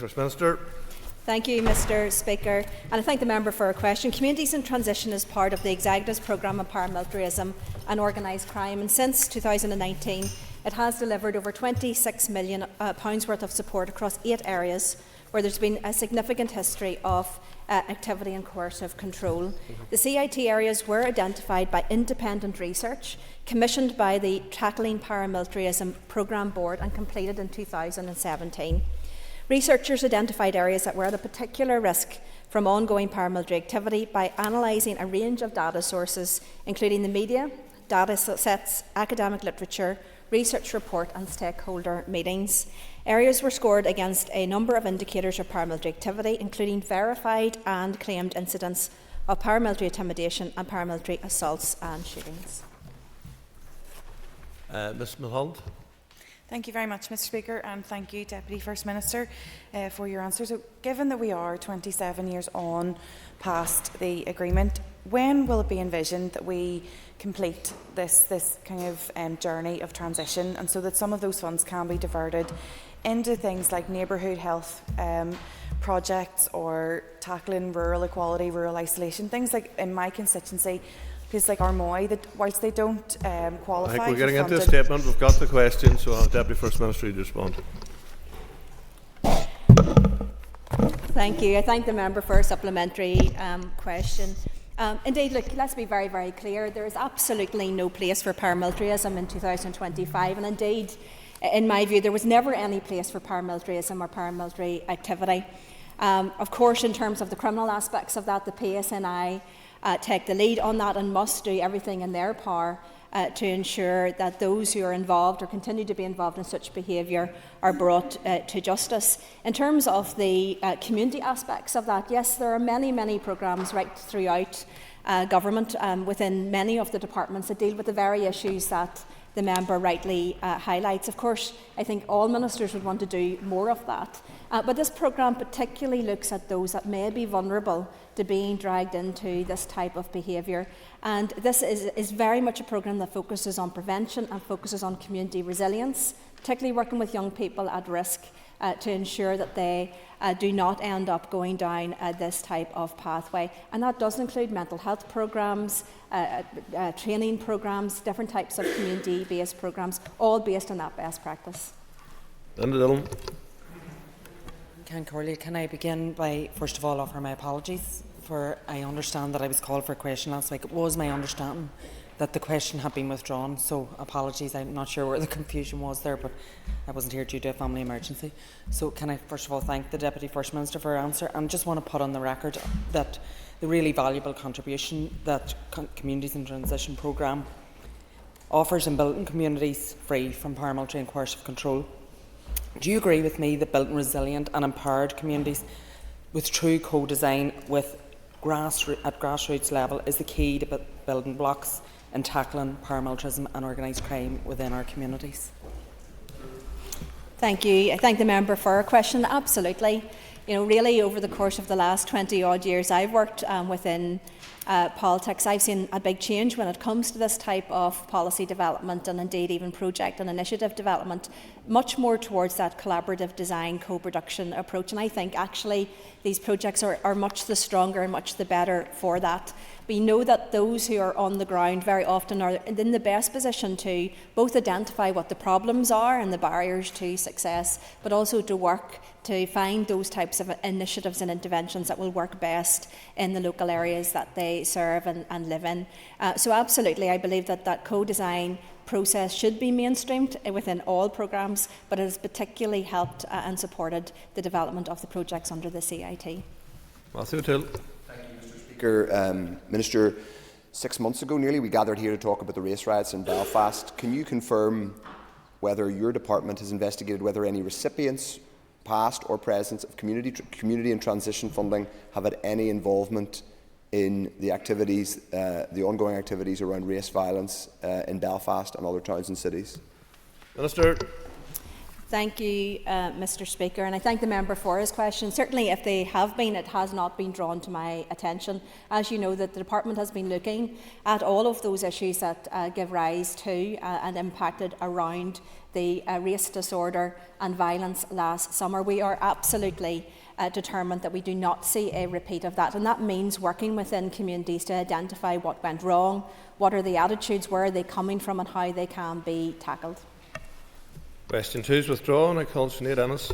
First Minister. Thank you, Mr Speaker, and I thank the member for her question. Communities in Transition is part of the Executive's programme on paramilitarism and organised crime, and since 2019 it has delivered over £26 million worth of support across 8 areas where there's been a significant history of activity and coercive control. The CIT areas were identified by independent research commissioned by the Tackling Paramilitarism Programme Board and completed in 2017. Researchers identified areas that were at a particular risk from ongoing paramilitary activity by analysing a range of data sources, including the media, data sets, academic literature, research report and stakeholder meetings. Areas were scored against a number of indicators of paramilitary activity, including verified and claimed incidents of paramilitary intimidation and paramilitary assaults and shootings. Ms Mulholland. Thank you very much, Mr Speaker, and thank you, Deputy First Minister, for your answer. So, given that we are 27 years on past the agreement, when will it be envisioned that we complete this kind of journey of transition, and so that some of those funds can be diverted into things like neighbourhood health projects or tackling rural equality, rural isolation, things like in my constituency, places like Armoy, that whilst they don't qualify. I think we're getting for into a statement. We've got the question, so I'll Deputy First Minister to respond. Thank you. I thank the member for a supplementary question. Indeed, look, let's be very, very clear. There is absolutely no place for paramilitarism in 2025, and indeed, in my view, there was never any place for paramilitarism or paramilitary activity. Of course, in terms of the criminal aspects of that, the PSNI take the lead on that and must do everything in their power to ensure that those who are involved or continue to be involved in such behaviour are brought to justice. In terms of the community aspects of that, yes, there are many, many programmes right throughout government within many of the departments that deal with the very issues that the member rightly highlights. Of course, I think all ministers would want to do more of that. But this programme particularly looks at those that may be vulnerable to being dragged into this type of behaviour. And this is very much a programme that focuses on prevention and focuses on community resilience, particularly working with young people at risk to ensure that they do not end up going down this type of pathway. And that does include mental health programmes, training programmes, different types of community-based programmes, all based on that best practice. Can I begin by first of all offering my apologies for I understand that I was called for a question last week. It was my understanding that the question had been withdrawn, so apologies. I'm not sure where the confusion was there, but I wasn't here due to a family emergency. So can I first of all thank the Deputy First Minister for her answer, and just want to put on the record that the really valuable contribution that Communities in Transition programme offers in building communities free from paramilitary and coercive control. Do you agree with me that building resilient and empowered communities with true co-design with at grassroots level is the key to building blocks in tackling paramilitarism and organised crime within our communities? Thank you. I thank the member for her question. Absolutely. You know, really over the course of the last 20 odd years I've worked within politics, I've seen a big change when it comes to this type of policy development and indeed even project and initiative development, much more towards that collaborative design, co-production approach. And I think actually these projects are much the stronger and much the better for that. We know that those who are on the ground very often are in the best position to both identify what the problems are and the barriers to success, but also to work to find those types of initiatives and interventions that will work best in the local areas that they serve and live in. So absolutely, I believe that that co-design process should be mainstreamed within all programmes, but it has particularly helped and supported the development of the projects under the CIT. Matthew O'Toole. Minister, 6 months ago nearly we gathered here to talk about the race riots in Belfast. Can you confirm whether your department has investigated whether any recipients, past or present, of community and transition funding have had any involvement in the activities, the ongoing activities around race violence in Belfast and other towns and cities? Minister. Thank you, Mr. Speaker, and I thank the member for his question. Certainly, if they have been, it has not been drawn to my attention. As you know, that the Department has been looking at all of those issues that give rise to and impacted around the race disorder and violence last summer. We are absolutely determined that we do not see a repeat of that, and that means working within communities to identify what went wrong, what are the attitudes, where are they coming from, and how they can be tackled. Question 2 is withdrawn. I call Sinead Ennis.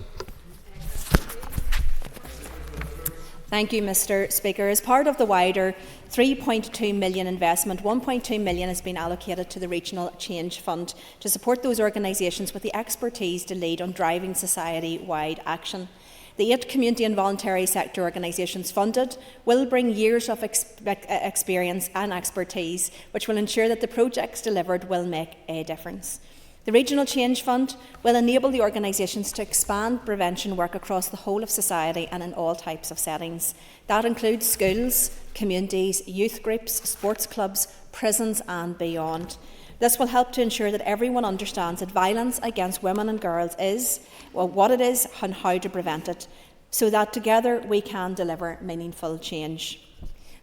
Thank you, Mr. Speaker. As part of the wider £3.2 million investment, £1.2 million has been allocated to the Regional Change Fund to support those organisations with the expertise to lead on driving society-wide action. The 8 community and voluntary sector organisations funded will bring years of experience and expertise, which will ensure that the projects delivered will make a difference. The Regional Change Fund will enable the organisations to expand prevention work across the whole of society and in all types of settings. That includes schools, communities, youth groups, sports clubs, prisons and beyond. This will help to ensure that everyone understands that violence against women and girls is, well, what it is and how to prevent it, so that together we can deliver meaningful change.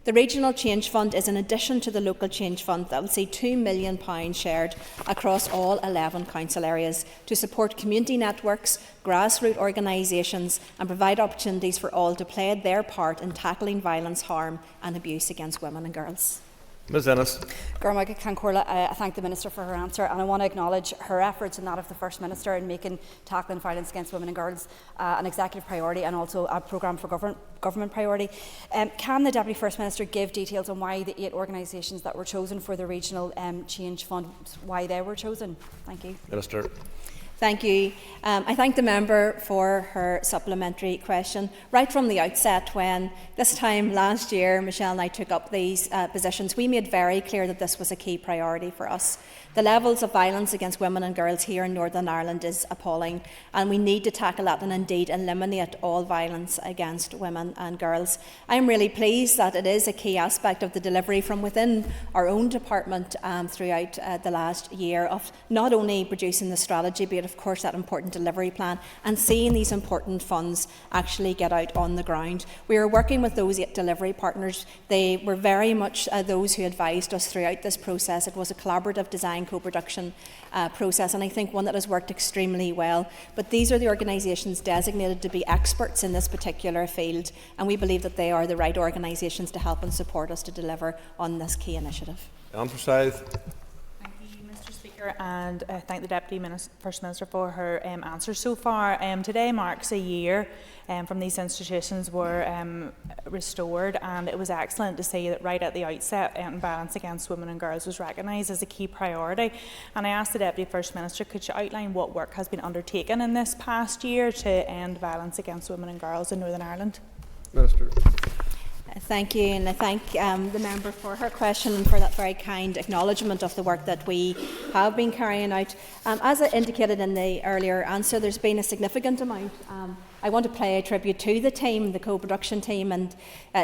The Regional Change Fund is in addition to the Local Change Fund that will see £2 million shared across all 11 council areas to support community networks, grassroots organisations and provide opportunities for all to play their part in tackling violence, harm and abuse against women and girls. Ms Ennis. I thank the Minister for her answer, and I want to acknowledge her efforts and that of the First Minister in making tackling violence against women and girls an executive priority and also a programme for government priority. Can the Deputy First Minister give details on why the 8 organisations that were chosen for the Regional Change Fund, why they were chosen? Thank you. Minister. Thank you. I thank the member for her supplementary question. Right from the outset, when this time last year Michelle and I took up these positions, we made very clear that this was a key priority for us. The levels of violence against women and girls here in Northern Ireland is appalling, and we need to tackle that and indeed eliminate all violence against women and girls. I am really pleased that it is a key aspect of the delivery from within our own department throughout the last year of not only producing the strategy, but of course that important delivery plan and seeing these important funds actually get out on the ground. We are working with those 8 delivery partners. They were very much those who advised us throughout this process. It was a collaborative design co-production process, and I think one that has worked extremely well. But these are the organisations designated to be experts in this particular field, and we believe that they are the right organisations to help and support us to deliver on this key initiative. And thank the Deputy First Minister for her answer so far. Today marks a year from these institutions were restored, and it was excellent to see that right at the outset violence against women and girls was recognised as a key priority. And I asked the Deputy First Minister, could you outline what work has been undertaken in this past year to end violence against women and girls in Northern Ireland? Minister. Thank you, and I thank the member for her question and for that very kind acknowledgement of the work that we have been carrying out. As I indicated in the earlier answer, there's been a significant amount. I want to pay a tribute to the team, the co-production team, and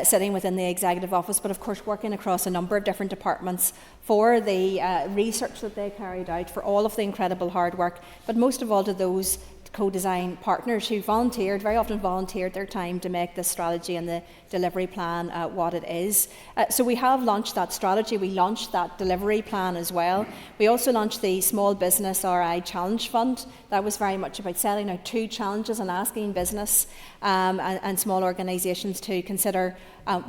sitting within the Executive Office, but of course working across a number of different departments for the research that they carried out, for all of the incredible hard work, but most of all to those co-design partners who very often volunteered their time to make this strategy and the delivery plan what it is. So we have launched that strategy, we launched that delivery plan as well. We also launched the Small Business RI Challenge Fund. That was very much about setting out 2 challenges and asking business and small organisations to consider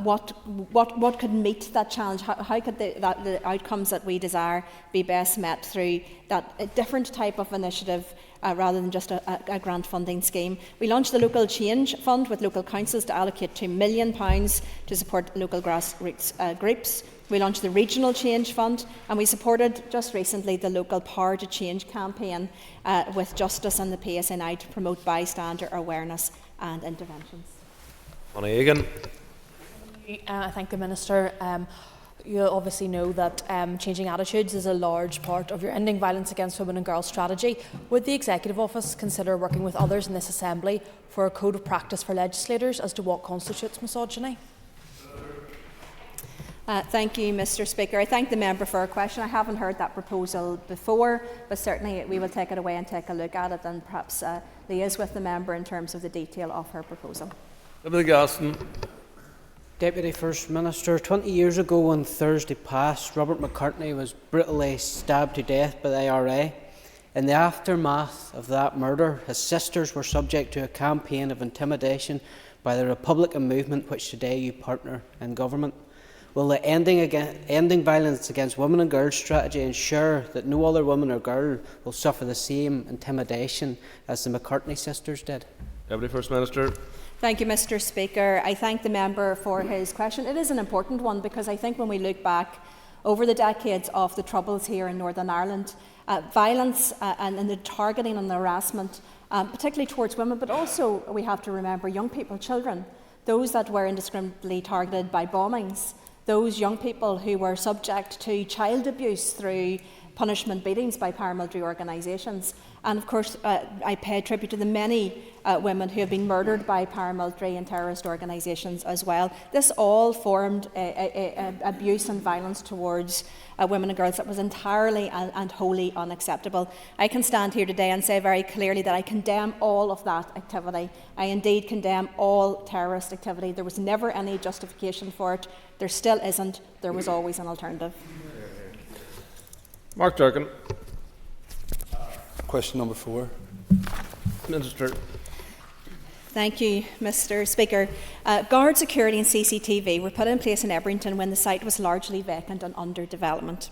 what could meet that challenge, how could the outcomes that we desire be best met through a different type of initiative rather than just a grant funding scheme. We launched the Local Change Fund with local councils to allocate £2 million to support local grassroots groups. We launched the Regional Change Fund, and we supported just recently the local Power to Change campaign with Justice and the PSNI to promote bystander awareness and interventions. Connie Egan. I thank the Minister. You obviously know that changing attitudes is a large part of your Ending Violence Against Women and Girls strategy. Would the Executive Office consider working with others in this Assembly for a code of practice for legislators as to what constitutes misogyny? Thank you, Mr Speaker. I thank the member for her question. I haven't heard that proposal before, but certainly we will take it away and take a look at it and perhaps liaise with the member in terms of the detail of her proposal. Deputy Gaston. Deputy First Minister, 20 years ago on Thursday past, Robert McCartney was brutally stabbed to death by the IRA. In the aftermath of that murder, his sisters were subject to a campaign of intimidation by the Republican movement, which today you partner in government. Will the Ending Violence Against Women and Girls strategy ensure that no other woman or girl will suffer the same intimidation as the McCartney sisters did? Deputy First Minister. Thank you, Mr Speaker. I thank the member for his question. It is an important one because I think when we look back over the decades of the Troubles here in Northern Ireland, violence and the targeting and the harassment, particularly towards women, but also we have to remember young people, children, those that were indiscriminately targeted by bombings, those young people who were subject to child abuse through punishment beatings by paramilitary organisations. And of course, I pay tribute to the many women who have been murdered by paramilitary and terrorist organisations as well. This all formed abuse and violence towards women and girls that was entirely and wholly unacceptable. I can stand here today and say very clearly that I condemn all of that activity. I indeed condemn all terrorist activity. There was never any justification for it. There still isn't. There was always an alternative. Mark Durkan. Question number 4. Minister. Thank you, Mr Speaker. Guard security and CCTV were put in place in Ebrington when the site was largely vacant and under development.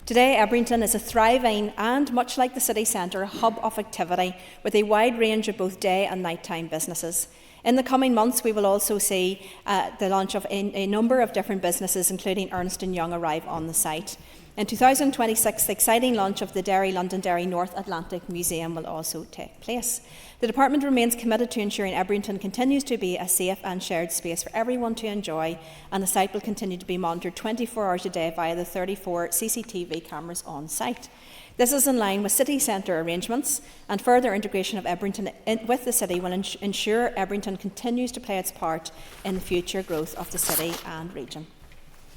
Today, Ebrington is a thriving and, much like the city centre, a hub of activity with a wide range of both day and nighttime businesses. In the coming months, we will also see the launch of a number of different businesses, including Ernst & Young, arrive on the site. In 2026, the exciting launch of the Londonderry North Atlantic Museum will also take place. The Department remains committed to ensuring Ebrington continues to be a safe and shared space for everyone to enjoy, and the site will continue to be monitored 24 hours a day via the 34 CCTV cameras on site. This is in line with city centre arrangements, and further integration of Ebrington with the city will ensure Ebrington continues to play its part in the future growth of the city and region.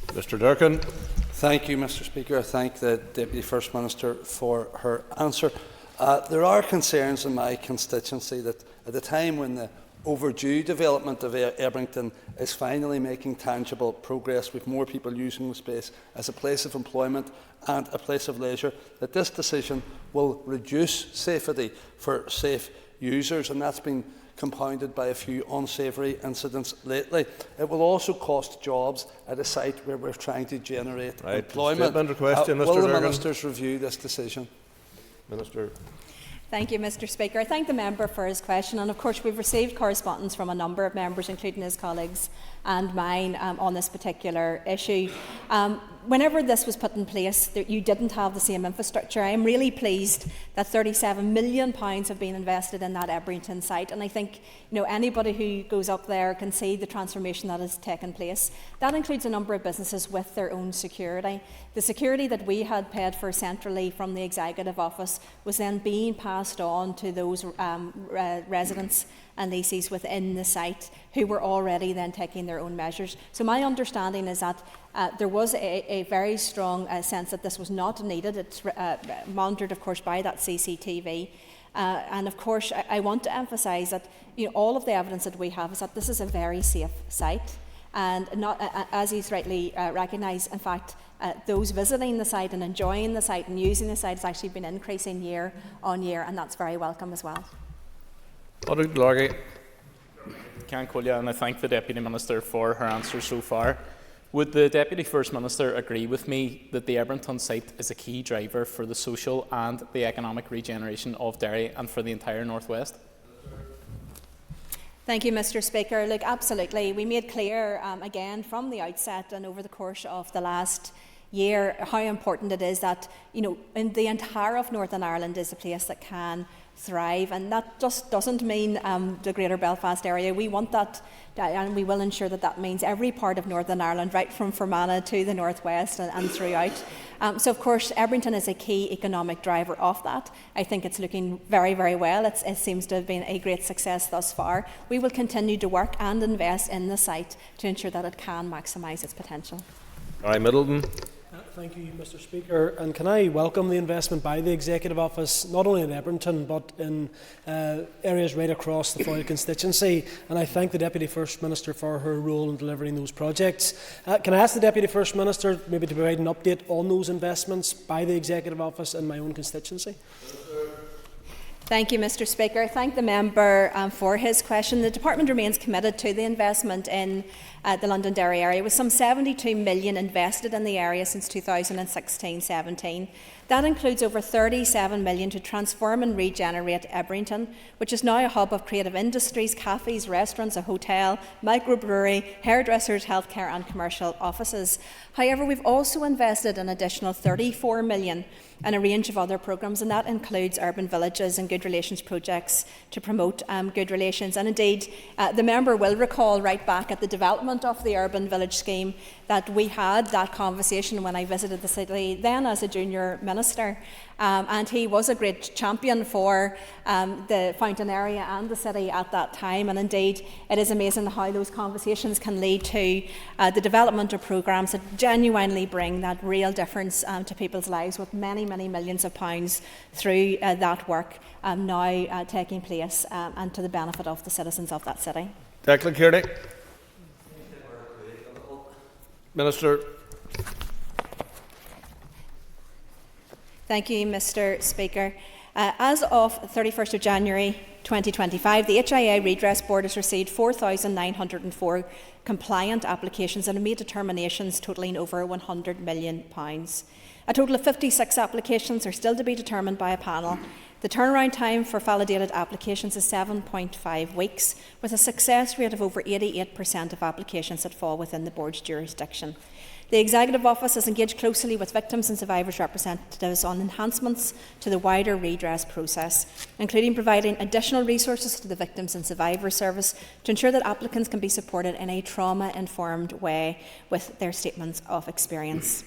Mr Durkan. Thank you, Mr Speaker. I thank the Deputy First Minister for her answer. There are concerns in my constituency that at the time when the overdue development of Ebrington is finally making tangible progress, with more people using the space as a place of employment and a place of leisure, that this decision will reduce safety for safe users, and that's been compounded by a few unsavoury incidents lately. It will also cost jobs at a site where we're trying to generate employment. Question, will Mr. the Durkan. ministers review this decision? Minister. Thank you, Mr Speaker. I thank the member for his question, and of course we've received correspondence from a number of members, including his colleagues and mine, on this particular issue. Whenever this was put in place, you didn't have the same infrastructure. I am really pleased that £37 million have been invested in that Ebrington site, and I think anybody who goes up there can see the transformation that has taken place. That includes a number of businesses with their own security. The security that we had paid for centrally from the Executive Office was then being passed on to those residents and leases within the site who were already then taking their own measures. So my understanding is that there was a very strong sense that this was not needed. It's monitored, of course, by that CCTV. And of course, I want to emphasise that all of the evidence that we have is that this is a very safe site. And not, as he's rightly recognised, in fact, those visiting the site and enjoying the site and using the site has actually been increasing year on year, and that's very welcome as well. Largy. And I thank the Deputy Minister for her answer so far. Would the Deputy First Minister agree with me that the Ebrington site is a key driver for the social and the economic regeneration of Derry and for the entire North West? Thank you, Mr Speaker. Look, absolutely. We made clear again from the outset and over the course of the last year how important it is that in the entire of Northern Ireland is a place that can thrive, and that just doesn't mean the Greater Belfast area. We want that, and we will ensure that that means every part of Northern Ireland, right from Fermanagh to the northwest and throughout. So of course Ebrington is a key economic driver of that. I think it's looking very, very well. It seems to have been a great success thus far. We will continue to work and invest in the site to ensure that it can maximise its potential. Gary Middleton. Thank you, Mr. Speaker. And can I welcome the investment by the Executive Office, not only in Edmonton, but in areas right across the Foyle constituency. And I thank the Deputy First Minister for her role in delivering those projects. Can I ask the Deputy First Minister maybe to provide an update on those investments by the Executive Office in my own constituency? Thank you, Mr. Speaker. I thank the member for his question. The Department remains committed to the investment in the Londonderry area, with some $72 million invested in the area since 2016-17. That includes over $37 million to transform and regenerate Ebrington, which is now a hub of creative industries, cafes, restaurants, a hotel, microbrewery, hairdressers, healthcare and commercial offices. However, we've also invested an additional $34 million in a range of other programmes, and that includes urban villages and good relations projects to promote good relations. And indeed, the member will recall right back at the development of the urban village scheme that we had that conversation when I visited the city then as a junior minister. And he was a great champion for the Fountain area and the city at that time. And indeed, it is amazing how those conversations can lead to the development of programmes that genuinely bring that real difference to people's lives, with many, many millions of pounds through that work now taking place and to the benefit of the citizens of that city. Declan Kearney. Minister. Thank you, Mr. Speaker. As of 31st of January 2025, the HIA Redress Board has received 4,904 compliant applications and made determinations totalling over £100 million. A total of 56 applications are still to be determined by a panel. The turnaround time for validated applications is 7.5 weeks, with a success rate of over 88% of applications that fall within the Board's jurisdiction. The Executive Office has engaged closely with victims and survivors' representatives on enhancements to the wider redress process, including providing additional resources to the Victims and Survivors Service to ensure that applicants can be supported in a trauma-informed way with their statements of experience.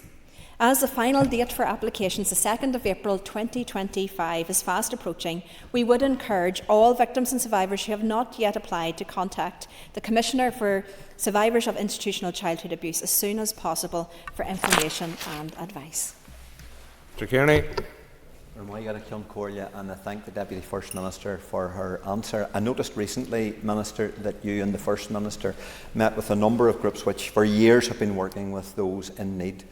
As the final date for applications, the 2nd of April 2025, is fast approaching, we would encourage all victims and survivors who have not yet applied to contact the Commissioner for Survivors of Institutional Childhood Abuse as soon as possible for information and advice. Mr. Kearney. And I thank the Deputy First Minister for her answer. I noticed recently, Minister, that you and the First Minister met with a number of groups which for years have been working with those in need.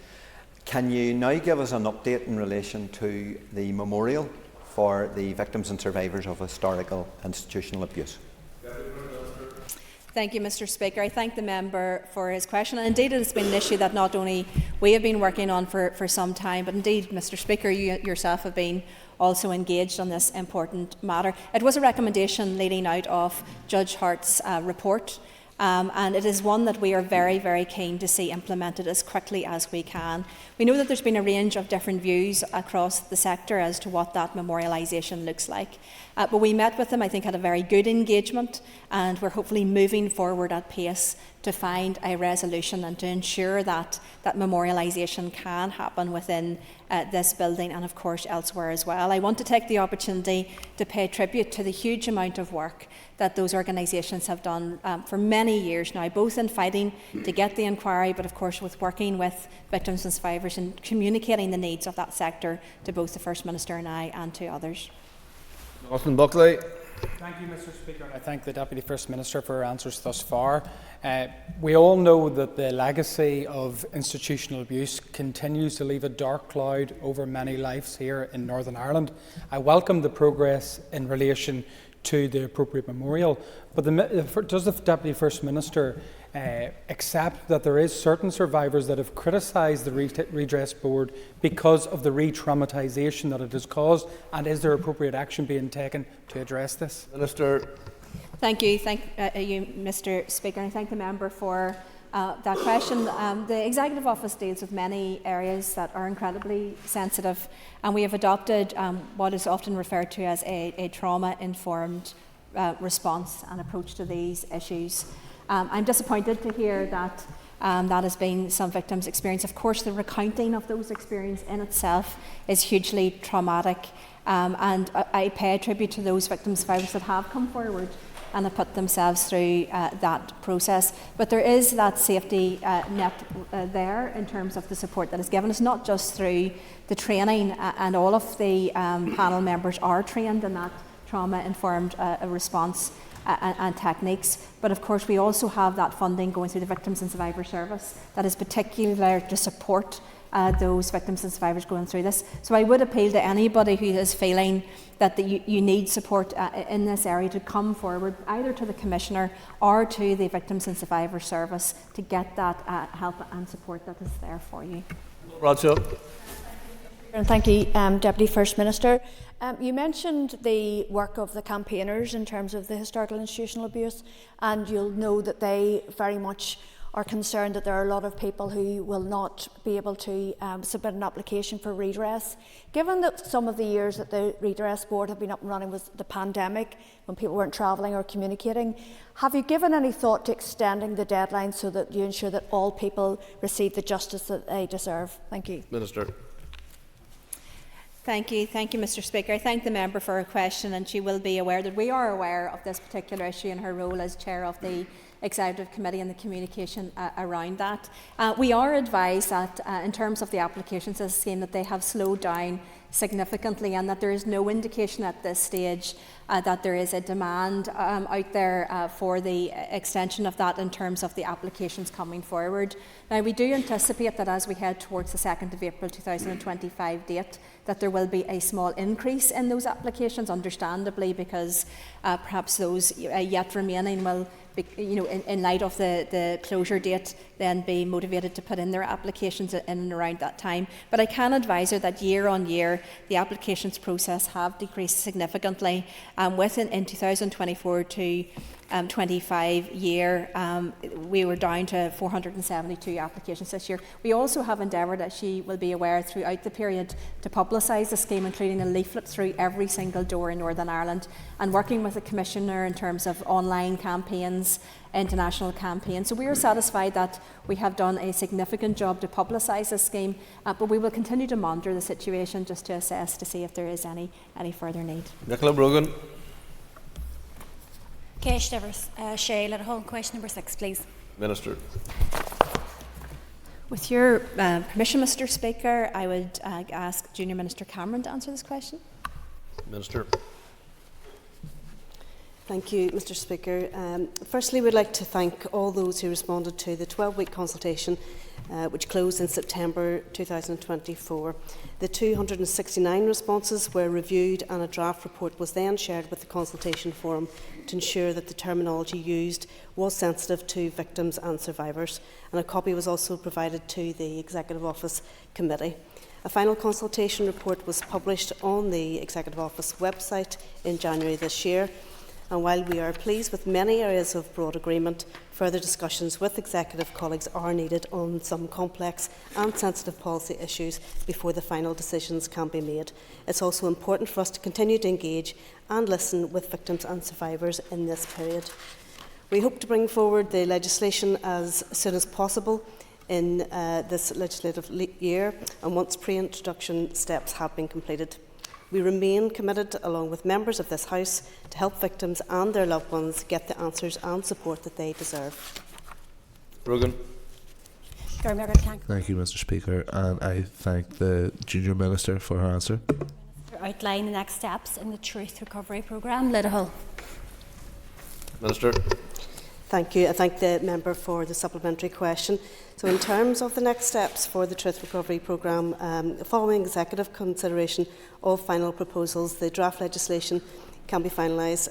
Can you now give us an update in relation to the memorial for the victims and survivors of historical institutional abuse? Thank you, Mr. Speaker. I thank the member for his question. And indeed, it has been an issue that not only we have been working on for some time, but indeed, Mr. Speaker, you yourself have been also engaged on this important matter. It was a recommendation leading out of Judge Hart's report. And it is one that we are very, very keen to see implemented as quickly as we can. We know that there's been a range of different views across the sector as to what that memorialisation looks like. But we met with them, I think, had a very good engagement, and we're hopefully moving forward at pace to find a resolution and to ensure that that memorialisation can happen within this building and, of course, elsewhere as well. I want to take the opportunity to pay tribute to the huge amount of work that those organisations have done for many years now, both in fighting to get the inquiry, but of course with working with victims and survivors and communicating the needs of that sector to both the First Minister and I and to others. Austin Buckley. Thank you, Mr. Speaker, and I thank the Deputy First Minister for her answers thus far. We all know that the legacy of institutional abuse continues to leave a dark cloud over many lives here in Northern Ireland. I welcome the progress in relation to the appropriate memorial, but does the Deputy First Minister accept that there is certain survivors that have criticised the Redress Board because of the re-traumatisation that it has caused, and is there appropriate action being taken to address this? Minister. Thank you, Mr. Speaker, and I thank the member for that question. The Executive Office deals with many areas that are incredibly sensitive, and we have adopted what is often referred to as a trauma-informed response and approach to these issues. I'm disappointed to hear that that has been some victims' experience. Of course, the recounting of those experiences in itself is hugely traumatic, and I pay tribute to those victims' survivors that have come forward and have put themselves through that process. But there is that safety net there in terms of the support that is given. It's not just through the training, and all of the panel members are trained in that trauma-informed response and techniques. But of course we also have that funding going through the Victims and Survivors Service that is particularly there to support those victims and survivors going through this. So I would appeal to anybody who is feeling that you need support in this area to come forward, either to the Commissioner or to the Victims and Survivors Service, to get that help and support that is there for you. Roger. And thank you, Deputy First Minister. You mentioned the work of the campaigners in terms of the historical institutional abuse, and you'll know that they very much are concerned that there are a lot of people who will not be able to submit an application for redress. Given that some of the years that the Redress Board have been up and running was the pandemic, when people weren't travelling or communicating, have you given any thought to extending the deadline so that you ensure that all people receive the justice that they deserve? Thank you. Minister. Thank you, Mr. Speaker. I thank the member for her question, and she will be aware that we are aware of this particular issue in her role as chair of the Executive Committee and the communication around that. We are advised that in terms of the applications as a scheme that they have slowed down significantly, and that there is no indication at this stage that there is a demand out there for the extension of that in terms of the applications coming forward. Now, we do anticipate that as we head towards the 2nd of April 2025 date, that there will be a small increase in those applications, understandably, because perhaps those yet remaining will be, in light of the closure date, then be motivated to put in their applications in and around that time. But I can advise her that year on year, the applications process have decreased significantly. In 2024 to 25 year, we were down to 472 applications this year. We also have endeavoured, as she will be aware, throughout the period to publicise the scheme, including a leaflet through every single door in Northern Ireland, and working with the Commissioner in terms of online campaigns, international campaigns. So we are satisfied that we have done a significant job to publicise this scheme, but we will continue to monitor the situation just to assess to see if there is any further need. Nicola Brogan. Cash Devers, Shale question number 6, please. Minister. With your permission, Mr. Speaker, I would ask Junior Minister Cameron to answer this question. Minister. Thank you, Mr. Speaker. Firstly, we'd like to thank all those who responded to the 12-week consultation which closed in September 2024. The 269 responses were reviewed, and a draft report was then shared with the consultation forum to ensure that the terminology used was sensitive to victims and survivors, and a copy was also provided to the Executive Office Committee. A final consultation report was published on the Executive Office website in January this year. And while we are pleased with many areas of broad agreement, further discussions with Executive colleagues are needed on some complex and sensitive policy issues before the final decisions can be made. It's also important for us to continue to engage and listen with victims and survivors in this period. We hope to bring forward the legislation as soon as possible in this legislative year, and once pre-introduction steps have been completed. We remain committed, along with members of this House, to help victims and their loved ones get the answers and support that they deserve. Brogan. Thank you, Mr. Speaker, and I thank the Junior Minister for her answer. Outline the next steps in the Truth Recovery Programme. Liddell. Minister. Thank you. I thank the member for the supplementary question. So in terms of the next steps for the Truth Recovery Programme, following executive consideration of final proposals, the draft legislation can be finalised.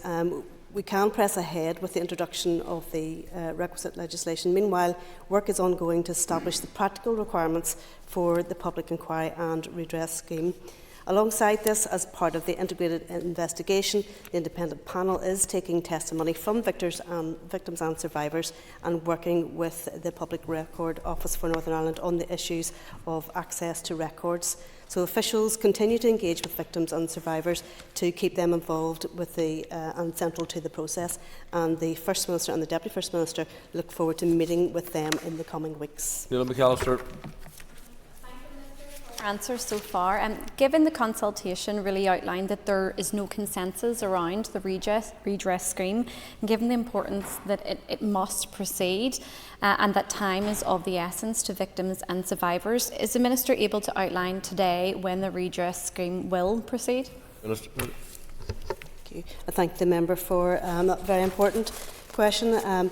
We can press ahead with the introduction of the requisite legislation. Meanwhile, work is ongoing to establish the practical requirements for the public inquiry and redress scheme. Alongside this, as part of the integrated investigation, the independent panel is taking testimony from victims and survivors and working with the Public Record Office for Northern Ireland on the issues of access to records. So officials continue to engage with victims and survivors to keep them involved with and central to the process. And the First Minister and the Deputy First Minister look forward to meeting with them in the coming weeks. Neil McAllister. Answers so far. Given the consultation really outlined that there is no consensus around the redress scheme, and given the importance that it must proceed and that time is of the essence to victims and survivors, is the Minister able to outline today when the redress scheme will proceed? Minister. Thank you. I thank the member for that very important question.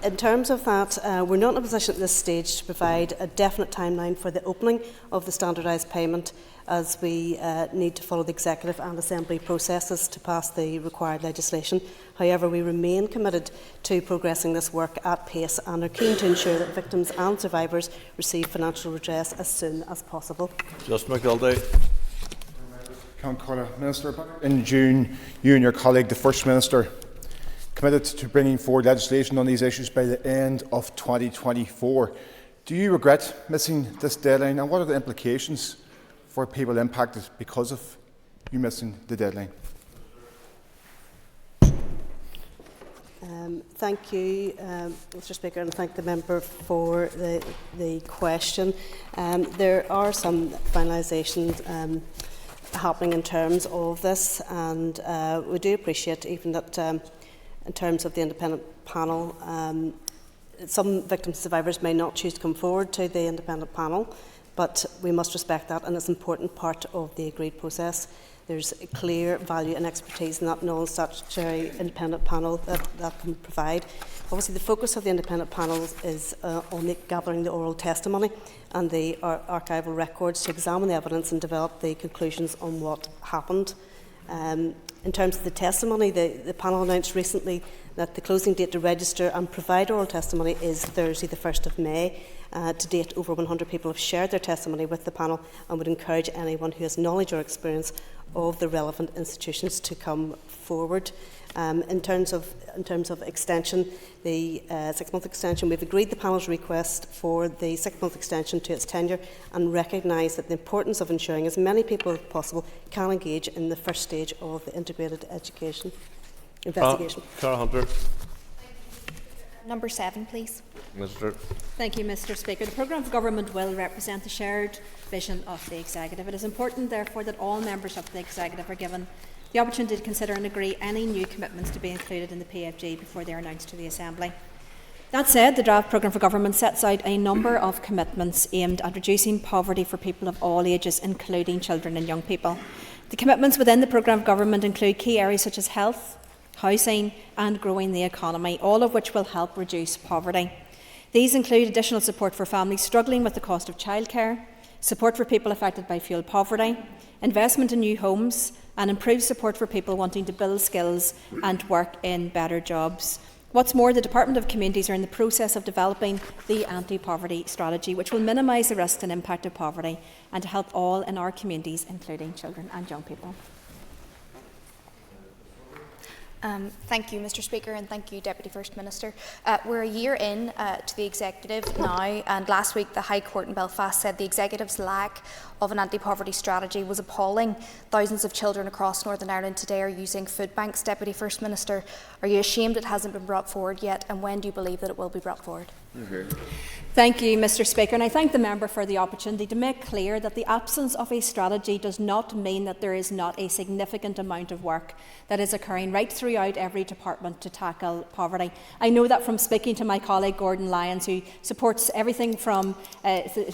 In terms of that, we're not in a position at this stage to provide a definite timeline for the opening of the standardised payment, as we need to follow the Executive and Assembly processes to pass the required legislation. However, we remain committed to progressing this work at pace and are keen to ensure that victims and survivors receive financial redress as soon as possible. Justin McGilday. Minister, in June, you and your colleague, the First Minister, committed to bringing forward legislation on these issues by the end of 2024. Do you regret missing this deadline, and what are the implications for people impacted because of you missing the deadline? Thank you, Mr. Speaker, and thank the member for the question. There are some finalisations happening in terms of this, and we do appreciate even that in terms of the independent panel, some victims and survivors may not choose to come forward to the independent panel, but we must respect that, and it's an important part of the agreed process. There's a clear value and expertise in that non-statutory independent panel that can provide. Obviously, the focus of the independent panel is on gathering the oral testimony and the archival records to examine the evidence and develop the conclusions on what happened. In terms of the testimony, the panel announced recently that the closing date to register and provide oral testimony is Thursday, the 1st of May. To date, over 100 people have shared their testimony with the panel, and would encourage anyone who has knowledge or experience of the relevant institutions to come forward. In terms of extension, the 6-month extension, we've agreed the panel's request for the 6-month extension to its tenure, and recognise that the importance of ensuring as many people as possible can engage in the first stage of the integrated education investigation. Cara Hunter. Number 7, please. Minister. Thank you, Mr. Speaker. The programme of government will represent the shared vision of the Executive. It is important, therefore, that all members of the Executive are given the opportunity to consider and agree any new commitments to be included in the PFG before they are announced to the Assembly. That said, the draft programme for government sets out a number of commitments aimed at reducing poverty for people of all ages, including children and young people. The commitments within the programme of government include key areas such as health, housing and growing the economy, all of which will help reduce poverty. These include additional support for families struggling with the cost of childcare, support for people affected by fuel poverty, investment in new homes, and improved support for people wanting to build skills and work in better jobs. What's more, the Department of Communities are in the process of developing the anti-poverty strategy, which will minimise the risk and impact of poverty and to help all in our communities, including children and young people. Thank you, Mr. Speaker, and thank you, Deputy First Minister. We're a year in to the Executive now, and last week the High Court in Belfast said the Executive's lack of an anti-poverty strategy was appalling. Thousands of children across Northern Ireland today are using food banks. Deputy First Minister, are you ashamed it hasn't been brought forward yet, and when do you believe that it will be brought forward? Thank you, Mr. Speaker, and I thank the member for the opportunity to make clear that the absence of a strategy does not mean that there is not a significant amount of work that is occurring right throughout every department to tackle poverty. I know that from speaking to my colleague Gordon Lyons, who supports everything from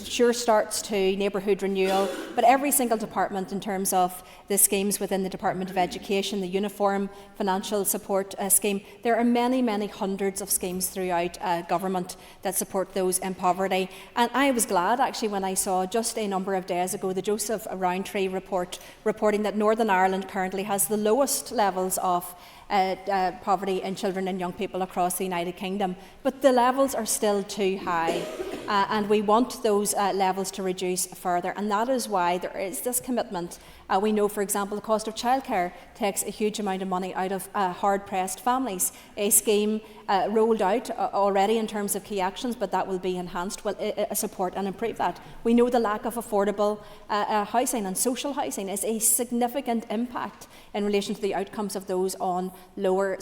Sure Starts to neighbourhood renewal, but every single department in terms of the schemes within the Department of Education, the Uniform Financial Support Scheme. There are many, many hundreds of schemes throughout government that support those in poverty. And I was glad actually when I saw just a number of days ago the Joseph Rowntree report reporting that Northern Ireland currently has the lowest levels of poverty in children and young people across the United Kingdom. But the levels are still too high and we want those levels to reduce further, and that is why there is this commitment We know, for example, the cost of childcare takes a huge amount of money out of hard-pressed families. A scheme rolled out already in terms of key actions, but that will be enhanced, will support and improve that. We know the lack of affordable housing and social housing is a significant impact in relation to the outcomes of those on lower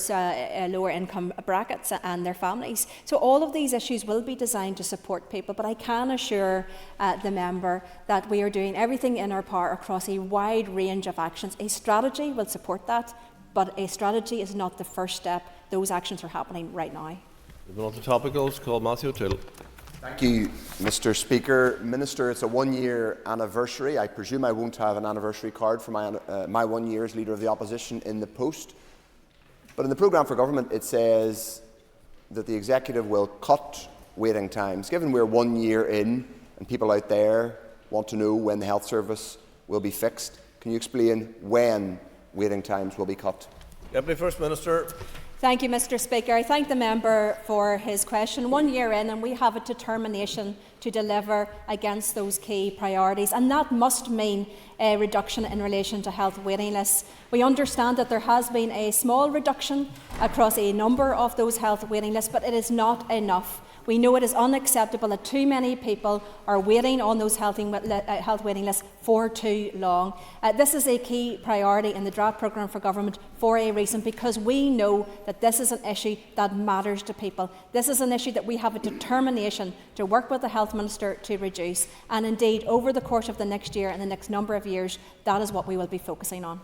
income brackets and their families. So all of these issues will be designed to support people, but I can assure the member that we are doing everything in our power across a wide range of actions. A strategy will support that, but a strategy is not the first step. Those actions are happening right now. Moving on to topicals, call Matthew O'Toole. Thank you, Mr. Speaker. Minister, it's a one-year anniversary. I presume I won't have an anniversary card for my 1 year as Leader of the Opposition in the post. But in the programme for government, it says that the Executive will cut waiting times. Given we're 1 year in and people out there want to know when the health service will be fixed, can you explain when waiting times will be cut? Deputy First Minister. Thank you, Mr. Speaker. I thank the member for his question. 1 year in, and we have a determination to deliver against those key priorities, and that must mean a reduction in relation to health waiting lists. We understand that there has been a small reduction across a number of those health waiting lists, but it is not enough. We know it is unacceptable that too many people are waiting on those health waiting lists for too long. This is a key priority in the draft programme for government for a reason, because we know that this is an issue that matters to people. This is an issue that we have a determination to work with the Health Minister to reduce, and indeed over the course of the next year and the next number of years, that is what we will be focusing on.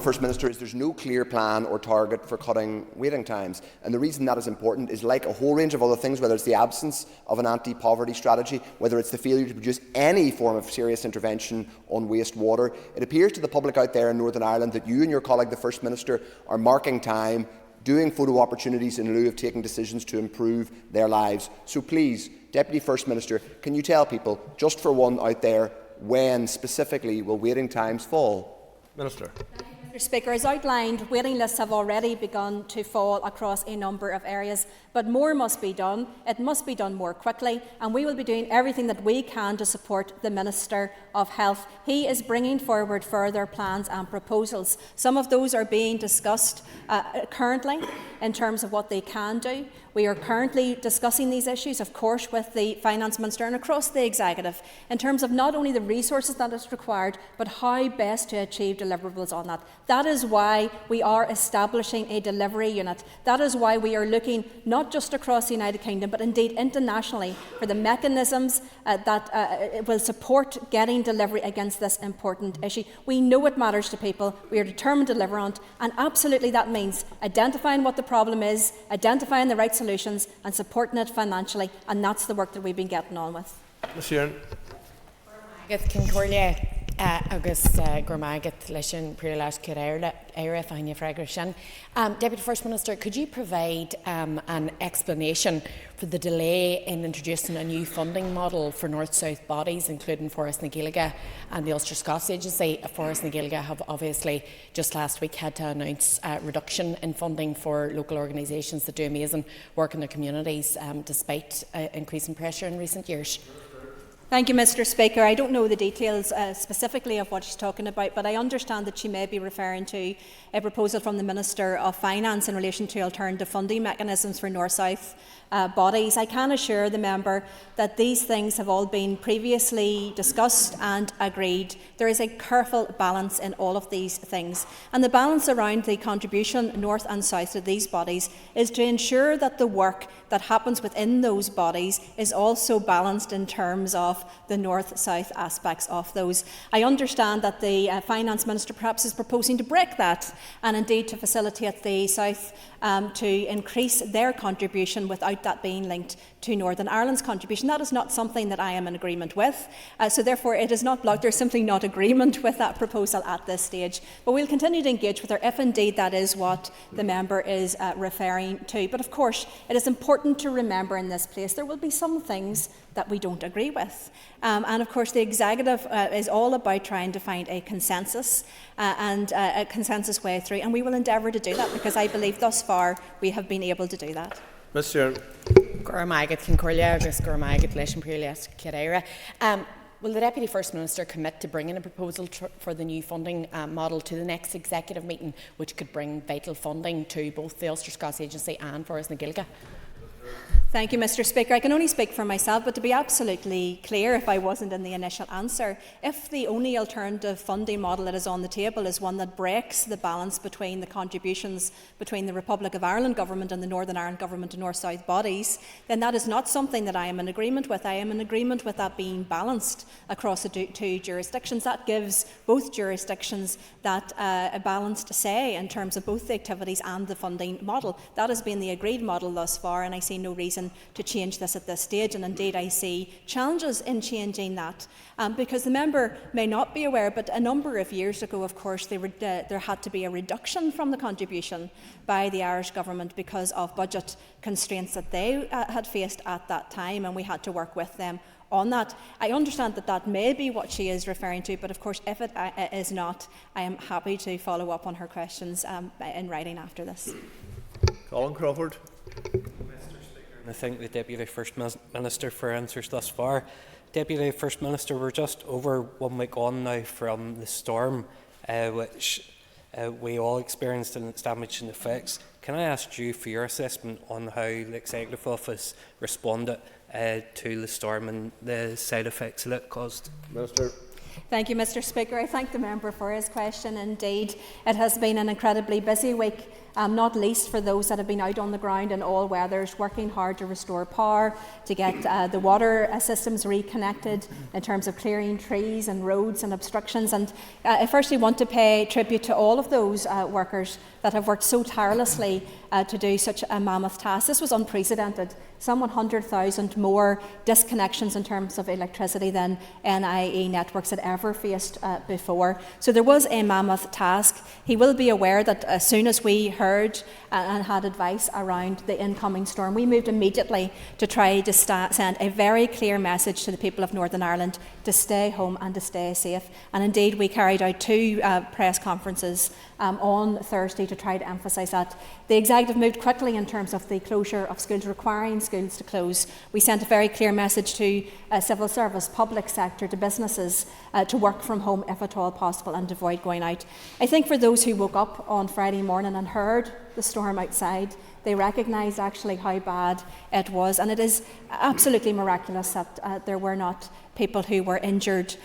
First Minister, is there's no clear plan or target for cutting waiting times, and the reason that is important is, like a whole range of other things, whether it's the absence of an anti-poverty strategy, whether it's the failure to produce any form of serious intervention on wastewater, it appears to the public out there in Northern Ireland that you and your colleague, the First Minister, are marking time, doing photo opportunities in lieu of taking decisions to improve their lives. So please, Deputy First Minister, can you tell people, just for one out there, when specifically will waiting times fall? Minister. Mr. Speaker, as outlined, waiting lists have already begun to fall across a number of areas, but more must be done. It must be done more quickly, and we will be doing everything that we can to support the Minister of Health. He is bringing forward further plans and proposals. Some of those are being discussed currently in terms of what they can do. We are currently discussing these issues, of course, with the Finance Minister and across the Executive in terms of not only the resources that is required, but how best to achieve deliverables on that. That is why we are establishing a delivery unit. That is why we are looking not just across the United Kingdom, but indeed internationally for the mechanisms that will support getting delivery against this important issue. We know it matters to people. We are determined to deliver on it, and absolutely that means identifying what the problem is, identifying the right solutions and supporting it financially, and that's the work that we've been getting on with. Ms. Sheeran. Agus Gormagat Lishan Prilas Kiraira Fania Fragrashan. Deputy First Minister, could you provide an explanation for the delay in introducing a new funding model for North-South bodies, including Forest na Gaeilge and the Ulster Scots Agency? Forest na Gaeilge have obviously just last week had to announce a reduction in funding for local organisations that do amazing work in their communities, despite increasing pressure in recent years. Thank you, Mr. Speaker. I don't know the details specifically of what she's talking about, but I understand that she may be referring to a proposal from the Minister of Finance in relation to alternative funding mechanisms for North-South bodies. I can assure the member that these things have all been previously discussed and agreed. There is a careful balance in all of these things, and the balance around the contribution north and south to these bodies is to ensure that the work that happens within those bodies is also balanced in terms of the north-south aspects of those. I understand that the Finance Minister perhaps is proposing to break that and indeed to facilitate the South to increase their contribution without that being linked to Northern Ireland's contribution. That is not something that I am in agreement with, so therefore it is not blocked. There's simply not agreement with that proposal at this stage, but we'll continue to engage with her if indeed that is what the member is referring to. But of course it is important to remember in this place there will be some things that we don't agree with, and of course the Executive is all about trying to find a consensus and a consensus way through, and we will endeavour to do that because I believe thus far we have been able to do that. Ms. Sheeran. Will the Deputy First Minister commit to bringing a proposal for the new funding model to the next executive meeting, which could bring vital funding to both the Ulster Scots Agency and Forres na Gaeilge? Thank you, Mr. Speaker. I can only speak for myself, but to be absolutely clear, if I wasn't in the initial answer, if the only alternative funding model that is on the table is one that breaks the balance between the contributions between the Republic of Ireland Government and the Northern Ireland Government and North-South bodies, then that is not something that I am in agreement with. I am in agreement with that being balanced across the two jurisdictions. That gives both jurisdictions that a balanced say in terms of both the activities and the funding model. That has been the agreed model thus far, and I see no reason to change this at this stage, and indeed I see challenges in changing that because the member may not be aware, but a number of years ago, of course, there had to be a reduction from the contribution by the Irish Government because of budget constraints that they had faced at that time, and we had to work with them on that. I understand that that may be what she is referring to, but of course if it is not, I am happy to follow up on her questions in writing after this. Colin Crawford. I thank the Deputy First Minister for answers thus far. Deputy First Minister, we're just over 1 week on now from the storm, which we all experienced and its damage and effects. Can I ask you for your assessment on how the Executive Office responded to the storm and the side effects that it caused? Minister. Thank you, Mr. Speaker. I thank the member for his question. Indeed, it has been an incredibly busy week, not least for those that have been out on the ground in all weathers, working hard to restore power, to get the water systems reconnected in terms of clearing trees and roads and obstructions. And I firstly want to pay tribute to all of those workers that have worked so tirelessly to do such a mammoth task. This was unprecedented. Some 100,000 more disconnections in terms of electricity than NIE networks had ever faced before. So there was a mammoth task. He will be aware that as soon as we heard and had advice around the incoming storm, we moved immediately to try to send a very clear message to the people of Northern Ireland to stay home and to stay safe. And indeed, we carried out 2 press conferences on Thursday to try to emphasise that. The Executive moved quickly in terms of the closure of schools, requiring schools to close. We sent a very clear message to civil service, public sector, to businesses to work from home if at all possible and avoid going out. I think for those who woke up on Friday morning and heard the storm outside, they recognised actually how bad it was, and it is absolutely miraculous that there were not people who were injured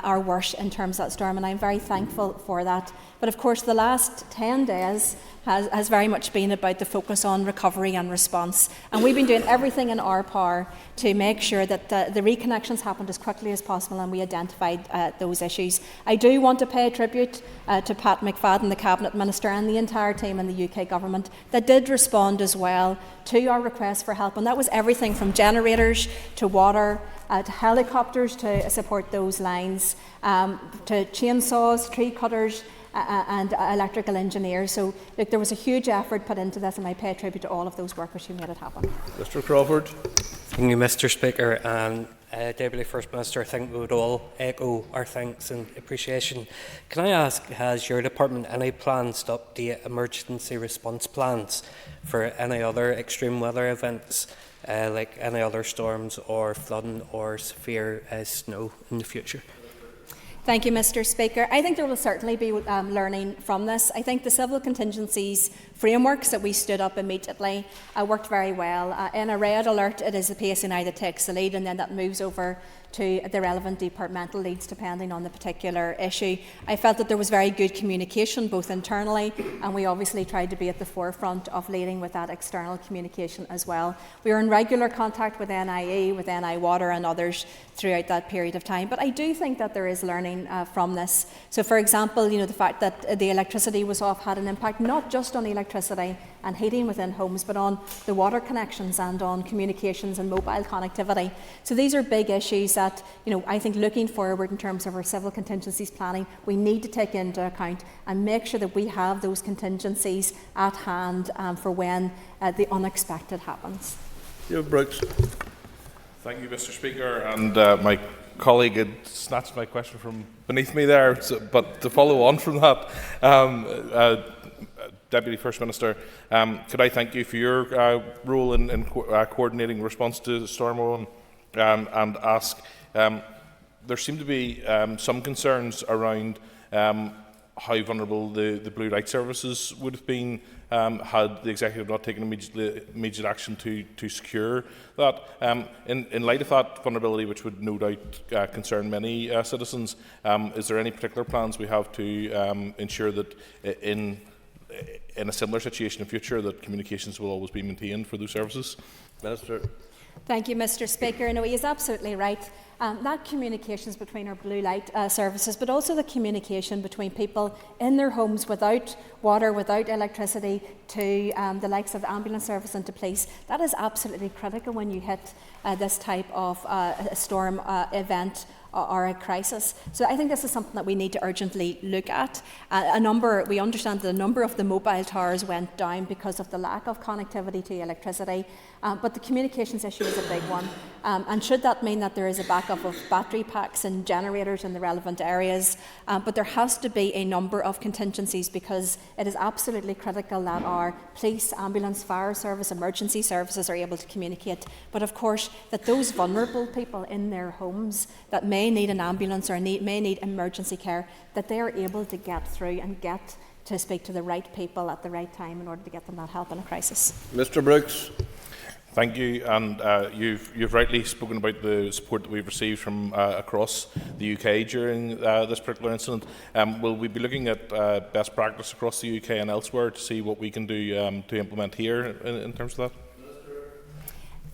or worse in terms of that storm, and I'm very thankful for that. But of course the last 10 days has very much been about the focus on recovery and response, and we've been doing everything in our power to make sure that the reconnections happened as quickly as possible, and we identified those issues. I do want to pay tribute to Pat McFadden, the Cabinet Minister, and the entire team in the UK Government that did respond as well to our request for help, and that was everything from generators to water, to helicopters to support those lines, to chainsaws, tree cutters, and electrical engineers. So look, there was a huge effort put into this, and I pay tribute to all of those workers who made it happen. Mr. Crawford. Thank you, Mr. Speaker, and Deputy First Minister, I think we would all echo our thanks and appreciation. Can I ask, has your department any plans to update emergency response plans for any other extreme weather events, like any other storms or flooding or severe snow in the future? Thank you, Mr. Speaker. I think there will certainly be learning from this. I think the civil contingencies frameworks that we stood up immediately worked very well. In a red alert, it is the PSNI that takes the lead, and then that moves over to the relevant departmental leads depending on the particular issue. I felt that there was very good communication both internally, and we obviously tried to be at the forefront of leading with that external communication as well. We were in regular contact with NIE, with NI Water and others throughout that period of time, but I do think that there is learning from this. So for example, the fact that the electricity was off had an impact not just on electricity and heating within homes, but on the water connections and on communications and mobile connectivity. So these are big issues that, I think looking forward in terms of our civil contingencies planning, we need to take into account and make sure that we have those contingencies at hand for when the unexpected happens. Brooks. Thank you, Mr. Speaker, and my colleague had snatched my question from beneath me there, but to follow on from that, Deputy First Minister, could I thank you for your role in coordinating response to Storm Owen, and ask, there seem to be some concerns around how vulnerable the blue light services would have been had the executive not taken immediate action to secure that. In light of that vulnerability, which would no doubt concern many citizens, is there any particular plans we have to ensure that in a similar situation in future that communications will always be maintained for those services? Minister. Thank you, Mr. Speaker. No, he is absolutely right. That communications between our blue light services, but also the communication between people in their homes without water, without electricity, to the likes of the ambulance service and to police, that is absolutely critical when you hit this type of a storm event or a crisis. So I think this is something that we need to urgently look at. We understand that a number of the mobile towers went down because of the lack of connectivity to electricity, but the communications issue is a big one. And should that mean that there is a backup of battery packs and generators in the relevant areas, but there has to be a number of contingencies, because it is absolutely critical that our police, ambulance, fire service, emergency services are able to communicate. But of course, that those vulnerable people in their homes that may need an ambulance or may need emergency care, that they are able to get through and get to speak to the right people at the right time in order to get them that help in a crisis. Mr. Brooks. Thank you, and you've rightly spoken about the support that we've received from across the UK during this particular incident. Will we be looking at best practice across the UK and elsewhere to see what we can do to implement here in terms of that?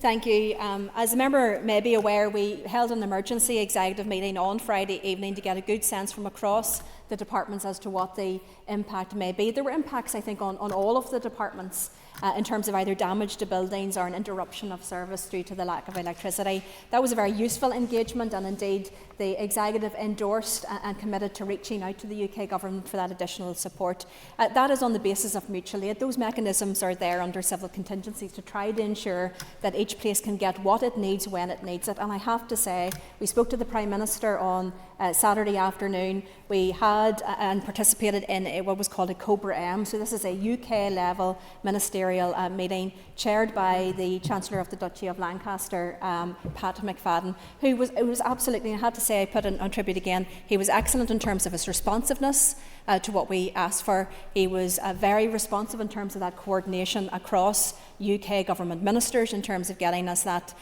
Thank you. As the member may be aware, we held an emergency executive meeting on Friday evening to get a good sense from across the departments as to what the impact may be. There were impacts, I think, on all of the departments in terms of either damage to buildings or an interruption of service due to the lack of electricity. That was a very useful engagement, and indeed the executive endorsed and committed to reaching out to the UK government for that additional support. That is on the basis of mutual aid. Those mechanisms are there under civil contingencies to try to ensure that each place can get what it needs when it needs it. And I have to say, we spoke to the Prime Minister on Saturday afternoon. We had and participated in what was called a Cobra M. So this is a UK level ministerial meeting chaired by the Chancellor of the Duchy of Lancaster, Pat McFadden, who was absolutely, I had to say, I put on tribute again, he was excellent in terms of his responsiveness to what we asked for. He was very responsive in terms of that coordination across UK government ministers in terms of getting us that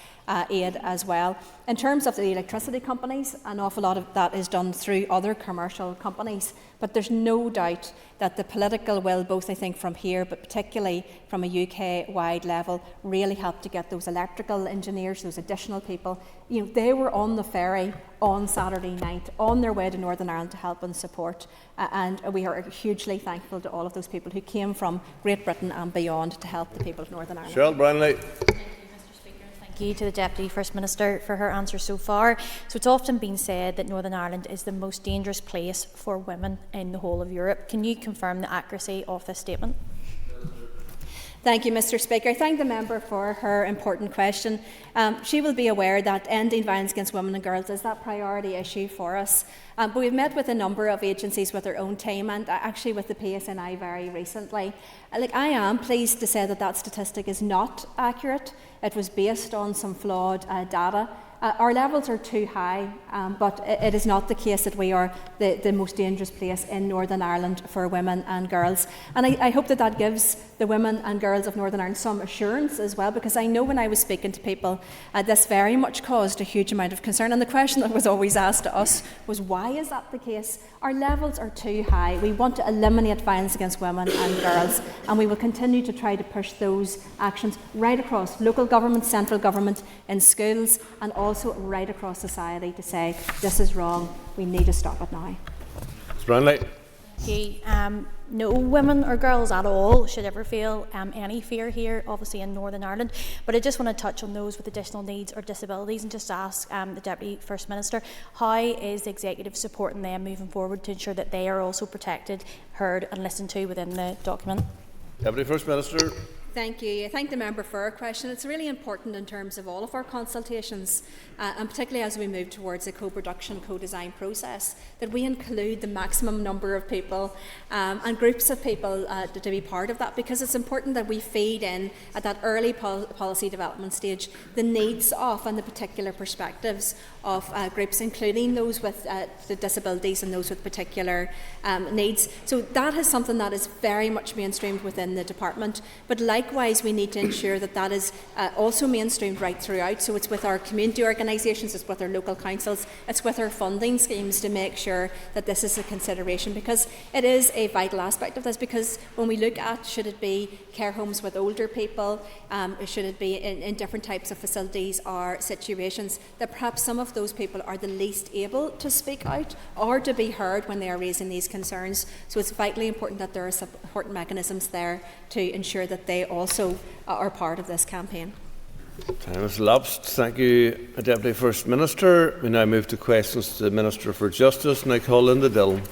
aid as well. In terms of the electricity companies, an awful lot of that is done through other commercial companies, but there's no doubt that the political will, both I think from here, but particularly from a UK-wide level, really helped to get those electrical engineers, those additional people. You know, they were on the ferry on Saturday night, on their way to Northern Ireland to help and support, and we are hugely thankful to all of those people who came from Great Britain and beyond to help the people of Northern Ireland. Cheryl Brownlee. Thank you to the Deputy First Minister for her answer so far. So it's often been said that Northern Ireland is the most dangerous place for women in the whole of Europe. Can you confirm the accuracy of this statement? Thank you, Mr. Speaker. I thank the member for her important question. She will be aware that ending violence against women and girls is that priority issue for us. But we've met with a number of agencies with their own team, and actually with the PSNI very recently. I am pleased to say that that statistic is not accurate. It was based on some flawed data. Our levels are too high, but it is not the case that we are the most dangerous place in Northern Ireland for women and girls. And I hope that that gives the women and girls of Northern Ireland some assurance as well, because I know when I was speaking to people, this very much caused a huge amount of concern. And the question that was always asked to us was, why is that the case? Our levels are too high. We want to eliminate violence against women and girls, and we will continue to try to push those actions right across local government, central government, in schools, and also right across society to say, this is wrong, we need to stop it now. Ms. Brownlee. No women or girls at all should ever feel any fear here, obviously in Northern Ireland. But I just want to touch on those with additional needs or disabilities and just ask the Deputy First Minister, how is the Executive supporting them moving forward to ensure that they are also protected, heard and listened to within the document? Deputy First Minister. Thank you. I thank the member for her question. It's really important in terms of all of our consultations, and particularly as we move towards a co-production, co-design process, that we include the maximum number of people and groups of people to be part of that, because it's important that we feed in at that early policy development stage the needs of and the particular perspectives of groups, including those with the disabilities and those with particular needs. So that is something that is very much mainstreamed within the department, but likewise we need to ensure that that is also mainstreamed right throughout. So it's with our community organisations, it's with our local councils, it's with our funding schemes to make sure that this is a consideration, because it is a vital aspect of this. Because when we look at, should it be care homes with older people, should it be in different types of facilities or situations, that perhaps some of those people are the least able to speak out or to be heard when they are raising these concerns. So it's vitally important that there are support mechanisms there to ensure that they also are part of this campaign. Time has elapsed. Thank you, Deputy First Minister. We now move to questions to the Minister for Justice, and I call in the Dillon.